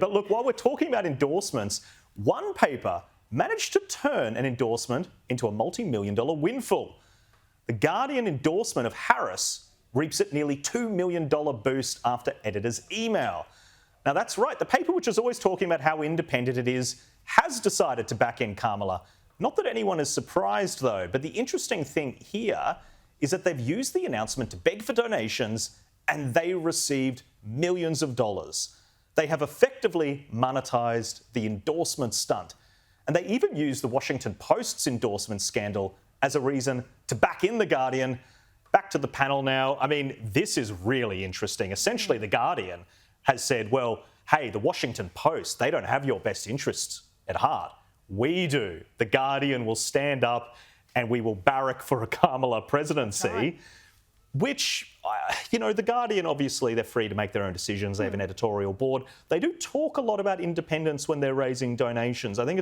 But look, while we're talking about endorsements, one paper managed to turn an endorsement into a multi-million-dollar windfall. The Guardian endorsement of Harris reaps a nearly $2 million boost after editor's email. Now that's right, the paper, which is always talking about how independent it is, has decided to back in Kamala. Not that anyone is surprised though, but the interesting thing here is that they've used the announcement to beg for donations and they received millions of dollars. They have effectively monetised the endorsement stunt. And they even used the Washington Post's endorsement scandal as a reason to back in The Guardian. Back to the panel now. I mean, this is really interesting. Essentially, The Guardian has said, well, hey, the Washington Post, they don't have your best interests at heart. We do. The Guardian will stand up and we will barrack for a Kamala presidency. Right. Which, The Guardian, obviously, they're free to make their own decisions. They have an editorial board. They do talk a lot about independence when they're raising donations. I think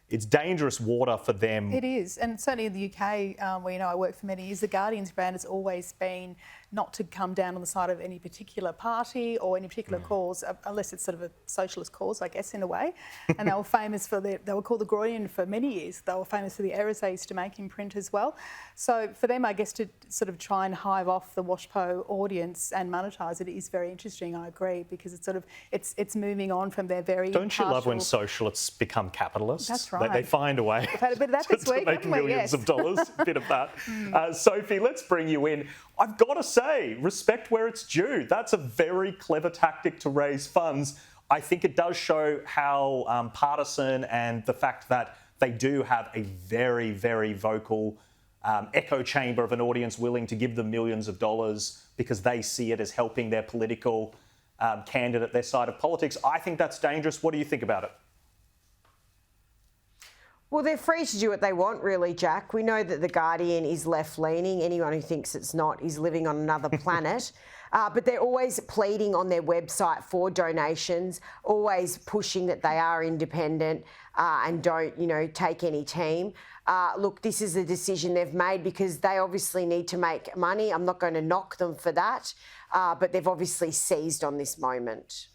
it's dangerous water for them. It is, and certainly in the UK, where I worked for many years, the Guardian's brand has always been not to come down on the side of any particular party or any particular cause, unless it's sort of a socialist cause, I guess, in a way. And they were famous for they were called the Guardian for many years. They were famous for the errors they used to make in print as well. So for them, I guess, to sort of try and hive off the WashPo audience and monetise it is very interesting. I agree, because it's moving on from their very. Don't you love when socialists become capitalists? That's right. They find a way. We've had a bit of that this week, to make millions of dollars. A bit of that. Sophie, let's bring you in. I've got to say, respect where it's due. That's a very clever tactic to raise funds. I think it does show how partisan, and the fact that they do have a very, very vocal echo chamber of an audience willing to give them millions of dollars because they see it as helping their political candidate, their side of politics. I think that's dangerous. What do you think about it? Well, they're free to do what they want, really, Jack. We know that The Guardian is left-leaning. Anyone who thinks it's not is living on another planet. But they're always pleading on their website for donations, always pushing that they are independent and don't, take any team. Look, this is a decision they've made because they obviously need to make money. I'm not going to knock them for that, but they've obviously seized on this moment.